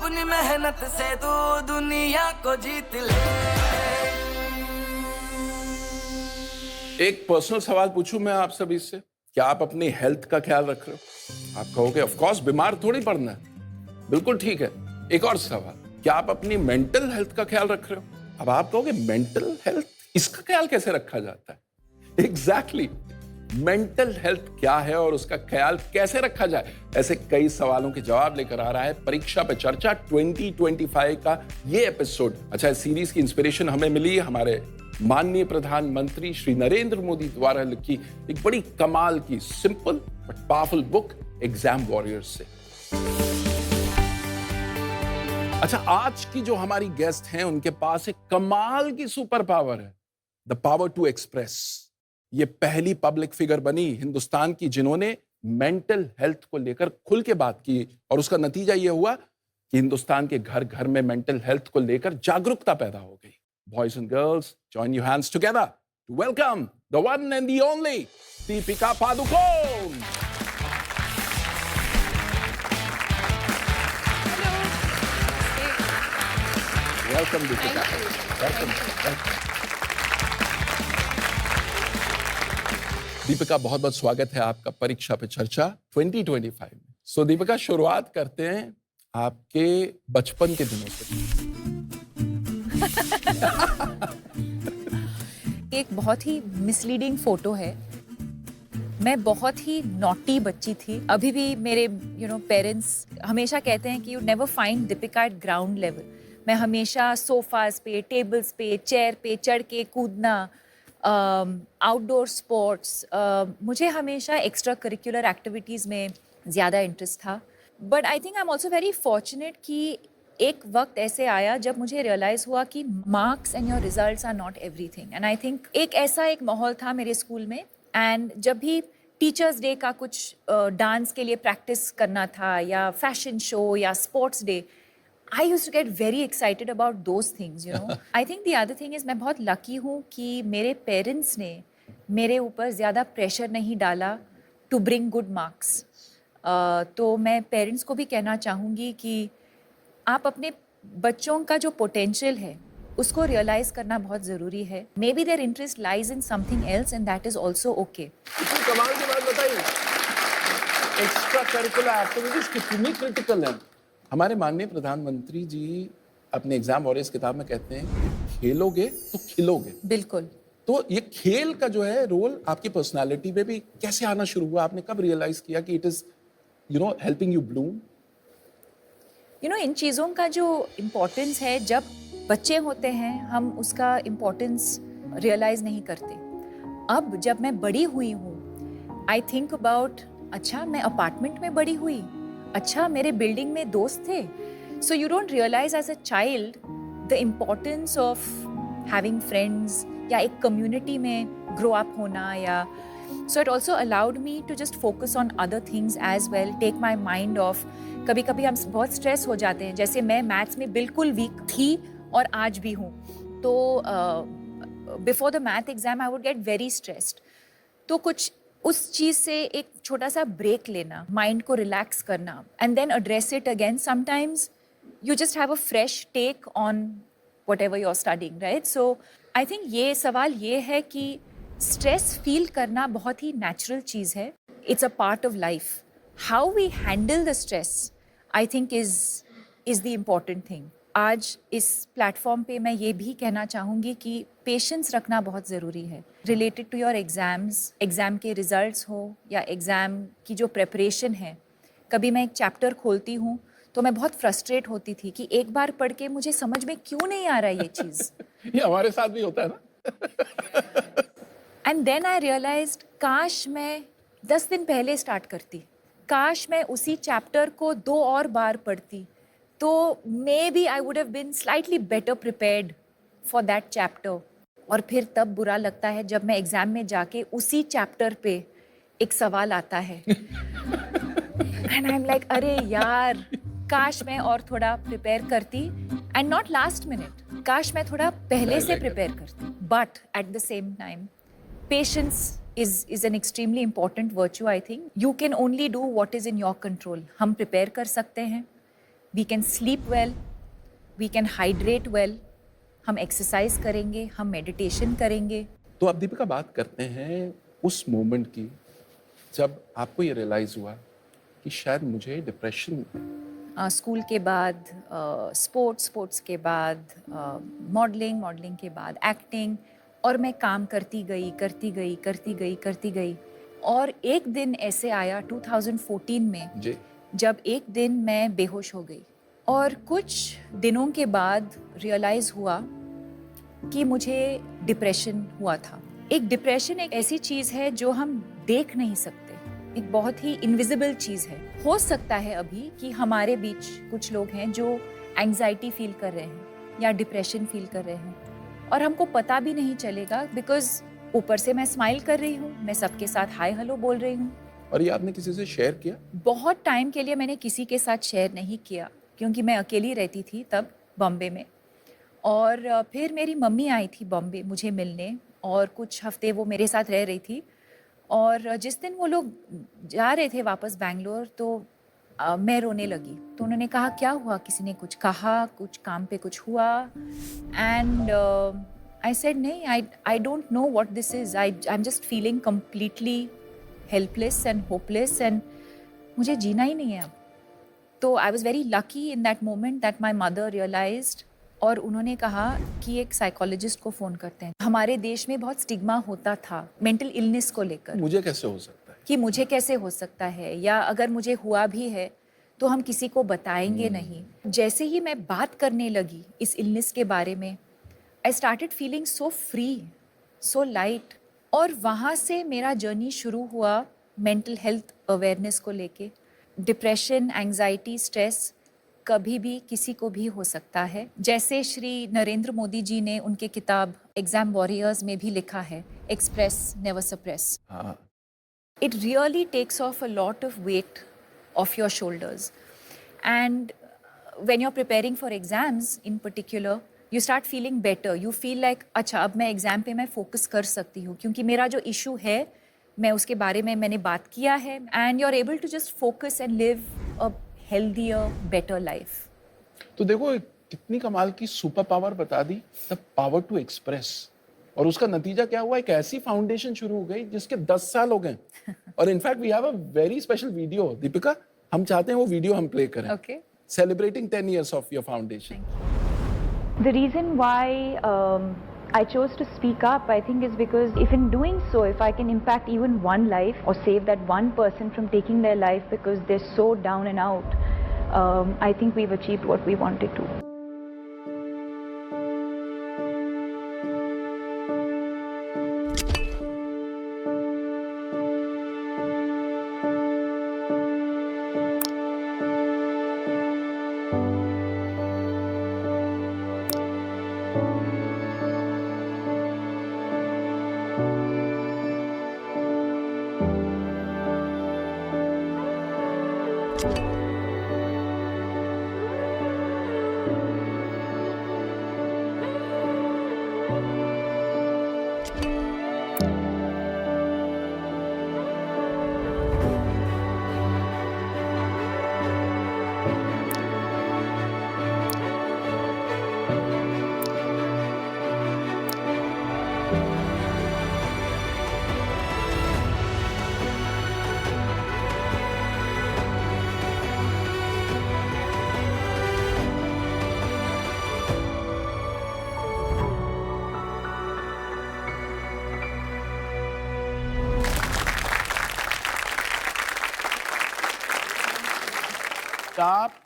अपनी मेहनत से तू दुनिया को जीत ले। एक पर्सनल सवाल पूछूं मैं आप सभी से, क्या आप अपनी हेल्थ का ख्याल रख रहे हो? आप कहोगे ऑफ कोर्स, बीमार थोड़ी पड़ना है। बिल्कुल ठीक है। एक और सवाल, क्या आप अपनी मेंटल हेल्थ का ख्याल रख रहे हो? अब आप कहोगे मेंटल हेल्थ, इसका ख्याल कैसे रखा जाता है? एग्जैक्टली, मेंटल हेल्थ क्या है और उसका ख्याल कैसे रखा जाए, ऐसे कई सवालों के जवाब लेकर आ रहा है परीक्षा पे चर्चा 2025 का ये एपिसोड। अच्छा, इस सीरीज की इंस्पिरेशन हमें मिली हमारे माननीय प्रधानमंत्री श्री नरेंद्र मोदी द्वारा लिखी एक बड़ी कमाल की simple but powerful book exam warriors से। अच्छा, आज की जो हमारी गेस्ट हैं उनके पास एक कमाल की सुपर पावर है, द पावर टू एक्सप्रेस। ये पहली पब्लिक फिगर बनी हिंदुस्तान की जिन्होंने मेंटल हेल्थ को लेकर खुल के बात की, और उसका नतीजा ये हुआ कि हिंदुस्तान के घर घर में मेंटल हेल्थ को लेकर जागरूकता पैदा हो गई। Boys and girls, join your hands together to welcome the one and the only Deepika Padukone. Welcome, Deepika. Welcome. Deepika, बहुत बहुत स्वागत है आपका परीक्षा पे चर्चा 2025 में। सो दीपिका, शुरुआत करते हैं आपके बचपन के दिनों से। एक बहुत ही मिसलीडिंग फोटो है। मैं बहुत ही नॉटी बच्ची थी। अभी भी मेरे पेरेंट्स हमेशा कहते हैं कि you never find Deepika eight ground level. मैं हमेशा सोफास पे, टेबल्स पे, चेयर पे चढ़ के कूदना, आउटडोर स्पोर्ट्स, मुझे हमेशा एक्स्ट्रा करिकुलर एक्टिविटीज़ में ज़्यादा इंटरेस्ट था। But I think I am also very fortunate कि एक वक्त ऐसे आया जब मुझे रियलाइज़ हुआ कि marks and your results are not everything. And I think एक माहौल था मेरे स्कूल में, एंड जब भी टीचर्स डे का कुछ डांस के लिए प्रैक्टिस करना था या फैशन शो या sports day, I used to get very excited about those things, you know. I think the other thing is मैं बहुत लकी हूँ कि मेरे पेरेंट्स ने मेरे ऊपर ज़्यादा प्रेशर नहीं डाला to bring good marks. तो मैं पेरेंट्स को भी कहना चाहूँगी कि आप अपने बच्चों का जो पोटेंशियल है उसको रियलाइज़ करना बहुत ज़रूरी है। Maybe their interest lies in something else and that is also okay. इतनी कमाल की बात बताइए, एक्स्ट्रा करिकुलर एक्टिविटीज कितनी क्रिटिकल है। हमारे माननीय प्रधानमंत्री जी अपने एग्जाम वॉरियर्स किताब में कहते हैं खेलोगे तो खिलोगे। बिल्कुल। तो ये खेल का जो है रोल आपकी पर्सनालिटी में भी कैसे आना शुरू हुआ? आपने कब रियलाइज किया कि it is helping you bloom? इन चीज़ों का जो इम्पोर्टेंस है, जब बच्चे होते हैं हम उसका इम्पोर्टेंस रियलाइज़ नहीं करते। अब जब मैं बड़ी हुई हूँ, आई थिंक अबाउट, अच्छा मैं अपार्टमेंट में बड़ी हुई, अच्छा मेरे बिल्डिंग में दोस्त थे। So you don't realise as a child the importance of having friends या एक कम्युनिटी में ग्रो अप होना, या so it also allowed me to just focus on other things as well, take my mind off. कभी कभी हम बहुत stress हो जाते हैं, जैसे मैं मैथ्स में बिल्कुल वीक थी और आज भी हूँ, तो before the math exam I would get very stressed. तो कुछ उस चीज़ से एक छोटा सा ब्रेक लेना, माइंड को रिलैक्स करना, and then address it again. Sometimes you just have a fresh take on whatever you are studying, right? So I think ये सवाल ये है कि स्ट्रेस फील करना बहुत ही नेचुरल चीज़ है। It's a part of life. How we handle the stress I think is the important thing. आज इस प्लेटफॉर्म पे मैं ये भी कहना चाहूँगी कि पेशेंस रखना बहुत ज़रूरी है related to your exams. Exam के रिज़ल्ट्स हो या एग्ज़ाम की जो प्रेपरेशन है। कभी मैं एक चैप्टर खोलती हूँ तो मैं बहुत फ्रस्ट्रेट होती थी कि एक बार पढ़ के मुझे समझ में क्यों नहीं आ रहा ये चीज़। ये हमारे साथ भी होता है ना। एंड देन आई रियलाइज्ड, काश मैं 10 दिन पहले स्टार्ट करती, काश मैं उसी चैप्टर को 2 और बार पढ़ती, तो maybe I would have been slightly better prepared for that chapter. और फिर तब बुरा लगता है जब मैं एग्ज़ाम में जाके उसी चैप्टर पे एक सवाल आता है एंड आई एम लाइक, अरे यार, काश मैं और थोड़ा प्रिपेयर करती, एंड नॉट लास्ट मिनट, काश मैं थोड़ा पहले से प्रिपेयर करती। But at the same time patience is an extremely important virtue, I think. You can only do what is in your control. हम प्रिपेयर कर सकते हैं, we can sleep well, we can hydrate well, हम exercise करेंगे, हम meditation करेंगे। तो अब दीपिका बात करते हैं उस मोमेंट की जब आपको ये रियलाइज हुआ कि शायद मुझे डिप्रेशन, स्कूल के बाद स्पोर्ट्स के बाद मॉडलिंग के बाद एक्टिंग, और मैं काम करती गई। और एक दिन ऐसे आया 2014 में जी, जब एक दिन मैं बेहोश हो गई, और कुछ दिनों के बाद रियलाइज़ हुआ कि मुझे डिप्रेशन हुआ था। एक डिप्रेशन एक ऐसी चीज़ है जो हम देख नहीं सकते, एक बहुत ही इनविजिबल चीज़ है। हो सकता है अभी कि हमारे बीच कुछ लोग हैं जो एंग्जाइटी फील कर रहे हैं या डिप्रेशन फील कर रहे हैं, और हमको पता भी नहीं चलेगा, बिकॉज ऊपर से मैं स्माइल कर रही हूँ, मैं सबके साथ हाय हेलो बोल रही हूँ। और ये आपने किसी से शेयर किया? बहुत टाइम के लिए मैंने किसी के साथ शेयर नहीं किया, क्योंकि मैं अकेली रहती थी तब बॉम्बे में। और फिर मेरी मम्मी आई थी बॉम्बे मुझे मिलने, और कुछ हफ्ते वो मेरे साथ रह रही थी। और जिस दिन वो लोग जा रहे थे वापस बैंगलोर, तो मैं रोने लगी। तो उन्होंने कहा क्या हुआ, किसी ने कुछ कहा, कुछ काम पे कुछ हुआ? एंड आई सेड नहीं, I don't know what this is, I am just feeling completely helpless and hopeless, and मुझे जीना ही नहीं है अब। तो I was very lucky in that moment that my mother realised, और उन्होंने कहा कि एक साइकोलॉजिस्ट को फ़ोन करते हैं। हमारे देश में बहुत स्टिग्मा होता था मेंटल इलनेस को लेकर, मुझे कैसे हो सकता है, कि मुझे कैसे हो सकता है, या अगर मुझे हुआ भी है तो हम किसी को बताएंगे नहीं। जैसे ही मैं बात करने लगी इस इलनेस के बारे में, I started feeling so free, so light. और वहाँ से मेरा जर्नी शुरू हुआ मेंटल हेल्थ अवेयरनेस को लेके। डिप्रेशन, एंग्जाइटी, स्ट्रेस कभी भी किसी को भी हो सकता है। जैसे श्री नरेंद्र मोदी जी ने उनके किताब एग्जाम वॉरियर्स में भी लिखा है, एक्सप्रेस नेवर सप्रेस। हाँ, It really takes off a lot of weight off your shoulders. And when you're preparing for exams in particular, you start feeling better. You feel like, अच्छा अब मैं exam पे मैं फोकस कर सकती हूँ, क्योंकि मेरा जो इशू है मैं उसके बारे में मैंने बात किया है, and you're able to just focus and live a healthier, better life. तो देखो कितनी कमाल की सुपर पावर बता दी, द पावर टू एक्सप्रेस। और उसका नतीजा क्या हुआ, एक ऐसी फाउंडेशन शुरू हो गई जिसके 10 साल हो गए। और in fact we have a very special video, Deepika, हम चाहते हैं वो वीडियो हम प्ले करें, Okay. Celebrating 10 years of your foundation. The reason why I chose to speak up, I think, is because if in doing so, if I can impact even one life or save that one person from taking their life because they're so down and out, I think we've achieved what we wanted to.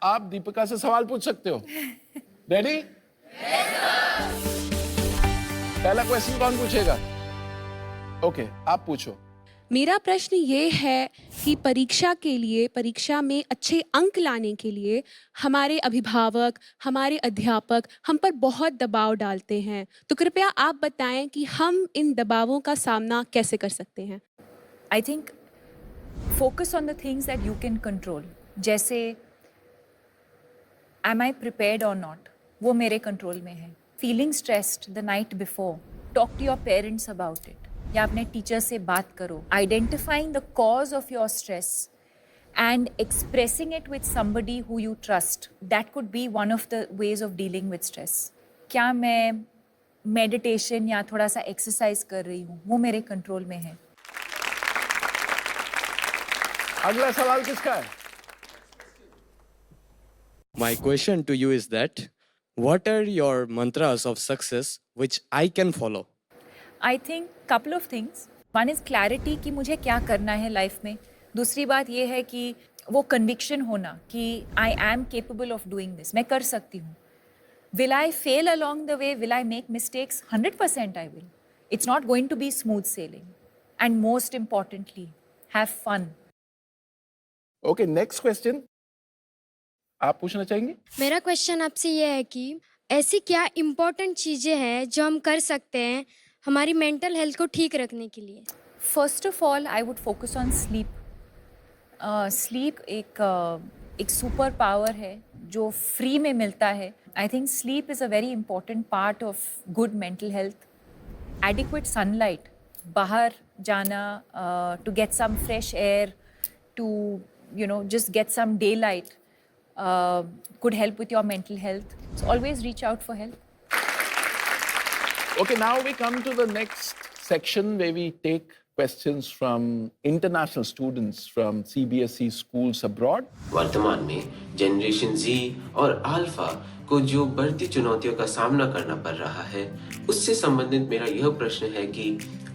आप दीपिका से सवाल पूछ सकते हो। Ready? पहला question कौन पूछेगा? Okay, आप पूछो। मेरा प्रश्न ये है कि परीक्षा में अच्छे अंक लाने के लिए हमारे अभिभावक, हमारे अध्यापक हम पर बहुत दबाव डालते हैं, तो कृपया आप बताएं कि हम इन दबावों का सामना कैसे कर सकते हैं। I think focus on the things that you can control. जैसे am I prepared or not? वो मेरे कंट्रोल में है। Feeling stressed the night before, talk to your parents about it. या अपने टीचर से बात करो। Identifying the cause of your stress and expressing it with somebody who you trust. That could be one of the ways of dealing with stress. क्या मैं meditation या थोड़ा सा एक्सरसाइज कर रही हूँ, वो मेरे कंट्रोल में है. अगला सवाल किसका है? My question to you is that what are your mantras of success which I can follow? I think couple of things. One is clarity कि मुझे क्या करना है लाइफ में. दूसरी बात ये है कि वो कन्विक्शन होना कि I am capable of doing this, मैं कर सकती हूँ. Will I fail along the way, will I make mistakes? 100% I will. It's not going to be smooth sailing. And most importantly, have fun. Okay, next question आप पूछना चाहेंगे? मेरा question आपसे ये है कि ऐसी क्या इम्पोर्टेंट चीज़ें हैं जो हम कर सकते हैं हमारी मेंटल हेल्थ को ठीक रखने के लिए? First of all I would focus on sleep. Sleep एक सुपर पावर है जो फ्री में मिलता है. I think sleep is a very important part of good mental health. Adequate sunlight, बाहर जाना to get some fresh air, to just get some daylight could help with your mental health. So always reach out for help. Okay, now we come to the next section where we take questions from international students from CBSE schools abroad. वर्तमान में generation Z और alpha को जो बढ़ती चुनौतियों का सामना करना पड़ रहा है, उससे संबंधित मेरा यह प्रश्न है कि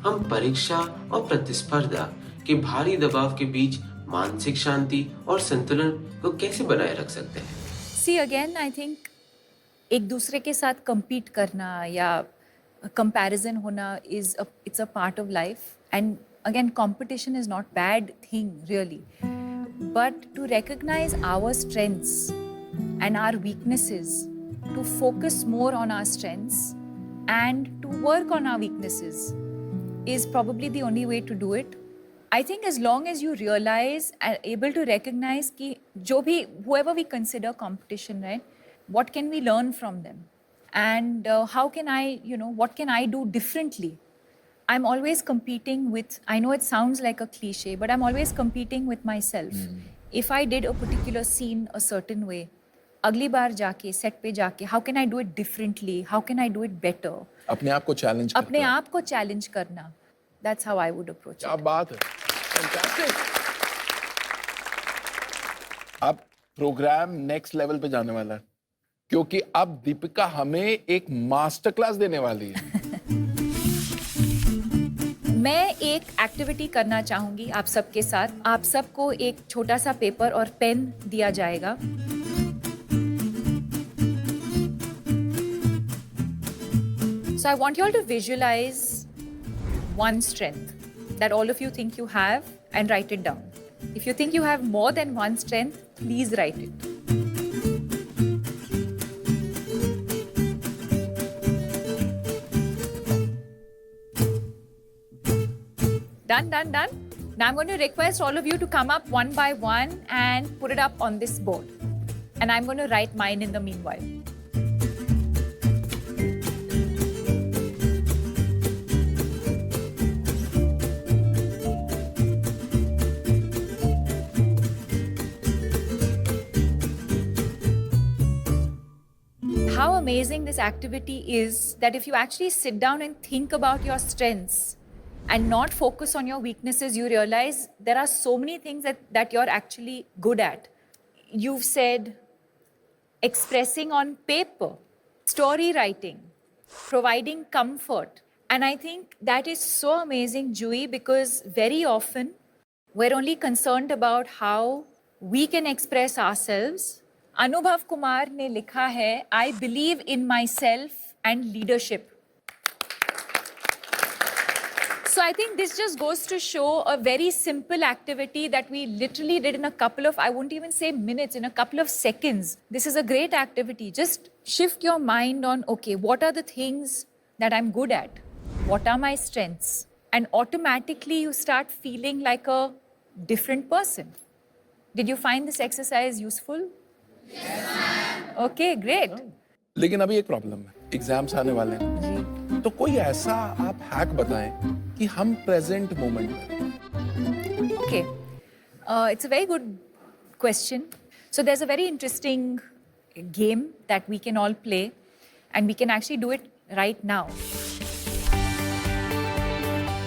हम परीक्षा और प्रतिस्पर्धा के भारी दबाव के बीच मानसिक शांति और संतुलन को कैसे बनाए रख सकते हैं? See again, I think एक दूसरे के साथ compete करना या comparison होना it's a part of life. And again, competition is not bad thing really. But to recognize our strengths and our weaknesses, to focus more on our strengths and to work on our weaknesses is probably the only way to do it. I think as long as you realize and able to recognize कि जो भी whoever we consider competition, right? What can we learn from them? And how can I, what can I do differently? I'm always competing with, I know it sounds like a cliche, but I'm always competing with myself. If I did a particular scene a certain way, अगली बार जाके set पे जाके how can I do it differently? How can I do it better? अपने आप को challenge करना. अपने आप को चैलेंज करना. That's how I would approach क्या it. बात है. Fantastic. अब प्रोग्राम नेक्स्ट लेवल पे जाने वाला है क्योंकि अब दीपिका हमें एक मास्टर क्लास देने वाली है. मैं एक एक्टिविटी करना चाहूंगी आप सबके साथ. आप सबको एक छोटा सा पेपर और पेन दिया जाएगा. So I want you all to visualize one strength that all of you think you have and write it down. If you think you have more than one strength, please write it. Done, done, done. Now I'm going to request all of you to come up one by one and put it up on this board. And I'm going to write mine in the meanwhile. How amazing this activity is that if you actually sit down and think about your strengths and not focus on your weaknesses, you realize there are so many things that you're actually good at. You've said expressing on paper, story writing, providing comfort. And I think that is so amazing, Jui, because very often we're only concerned about how we can express ourselves. Anubhav Kumar ने लिखा है, I believe in myself and leadership. So I think this just goes to show a very simple activity that we literally did in a couple of, I won't even say minutes, in a couple of seconds. This is a great activity. Just shift your mind on, okay, what are the things that I'm good at? What are my strengths? And automatically you start feeling like a different person. Did you find this exercise useful? Okay, great. लेकिन अभी एक problem है. Exams आने वाले हैं. तो कोई ऐसा आप हैक बताएं कि हम प्रेजेंट मोमेंट में. Okay. It's a very good question. So there's a very interesting game that we can all play, and we can actually do it right now.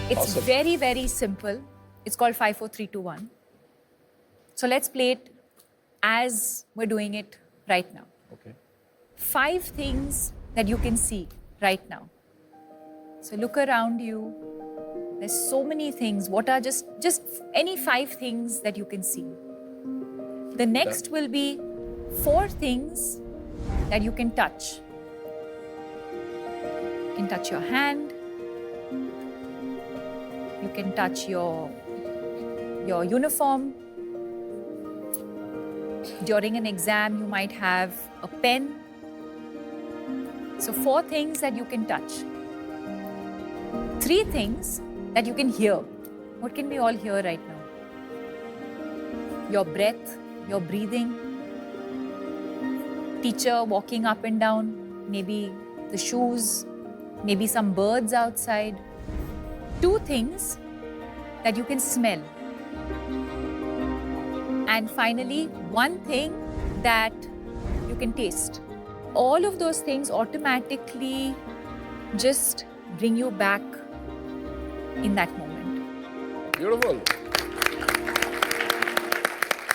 It's Awesome. very, very simple. It's called 5, 4, 3, 2, 1. So let's play it as we're doing it right now. Okay. 5 things that you can see right now. So look around you. There's so many things. What are just any 5 things that you can see? The next will be 4 things that you can touch. You can touch your hand. You can touch your uniform. During an exam, you might have a pen. So 4 things that you can touch. 3 things that you can hear. What can we all hear right now? Your breath, your breathing, teacher walking up and down, maybe the shoes, maybe some birds outside. 2 things that you can smell. And finally, 1 thing that you can taste. All of those things automatically just bring you back in that moment. Beautiful.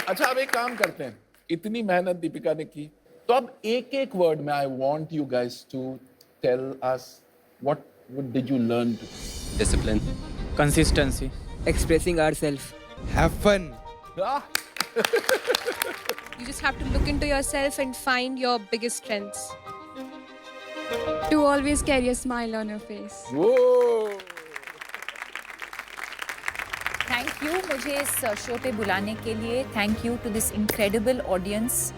अच्छा, अब एक काम करते हैं. इतनी मेहनत दीपिका ने की, तो अब एक वर्ड में I want you guys to tell us what did you learn to? Discipline. Consistency. Expressing ourselves. Have fun. Ah, You just have to look into yourself and find your biggest strengths. To always carry a smile on your face. whoa. Thank you मुझे इस show पे बुलाने के लिए. Thank you to this incredible audience.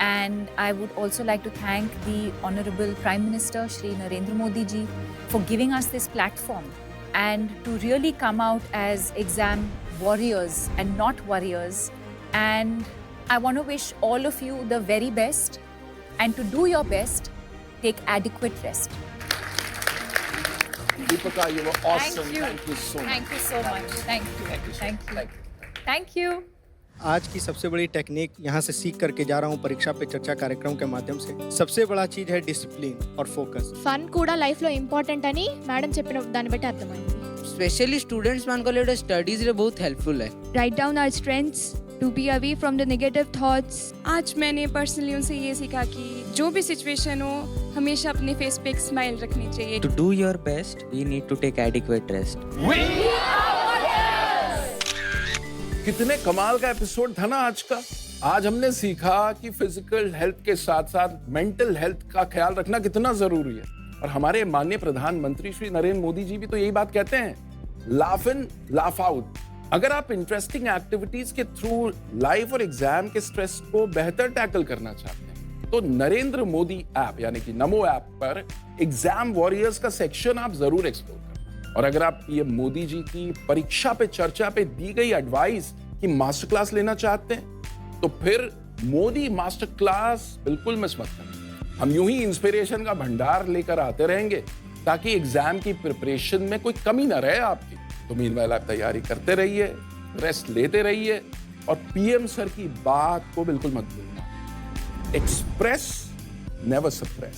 And I would also like to thank the Honorable Prime Minister Shri Narendra Modi ji for giving us this platform and to really come out as exam warriors and not warriors. And I want to wish all of you the very best, and to do your best, take adequate rest. Deepika, you were awesome. Thank you. Thank you so much. Thank you so much. Thank you. Thank you so Thank much. you. Thank you. Thank you. आज की सबसे बड़ी technique यहाँ से सीख करके जा रहा हूँ परीक्षा पे चर्चा कार्यक्रम के माध्यम से. सबसे बड़ा चीज है डिसिप्लिन और फोकस. ఫన్ కూడా లైఫ్లో ఇంపార్టెంట్ అని మేడం చెప్పిన దాన్ని బట్టి అర్థమైంది. स्पेशली स्टूडेंट्स मान को स्टडीज रे बहुत हेल्पफुल है. Write down our strengths to be away from the negative thoughts. आज मैंने पर्सनली उनसे ये सीखा कि जो भी सिचुएशन हो हमेशा अपने फेस पे एक स्माइल रखनी चाहिए. To do your best we need to take adequate rest. कितने कमाल का एपिसोड था ना आज का. आज हमने सीखा कि फिजिकल हेल्थ के साथ साथ मेंटल हेल्थ का ख्याल रखना कितना जरूरी है. और हमारे माननीय प्रधानमंत्री श्री नरेंद्र मोदी जी भी तो यही बात कहते हैं, लाफ इन लाफ आउट. अगर आप इंटरेस्टिंग एक्टिविटीज के थ्रू लाइफ और एग्जाम के स्ट्रेस को बेहतर टैकल करना चाहते हैं तो नरेंद्र मोदी ऐप यानी कि नमो ऐप पर एग्जाम वॉरियर्स का सेक्शन आप जरूर एक्सप्लोर करें. और अगर आप पीएम मोदी जी की परीक्षा पे चर्चा पे दी गई एडवाइस की मास्टर क्लास लेना चाहते हैं तो फिर मोदी मास्टर क्लास बिल्कुल मिस मत करें. हम यूं ही इंस्पिरेशन का भंडार लेकर आते रहेंगे ताकि एग्जाम की प्रिपरेशन में कोई कमी ना रहे आपकी. तो मीनवाइल आप तैयारी करते रहिए, रेस्ट लेते रहिए और पीएम सर की बात को बिल्कुल मत भूलना. Express, never suppress.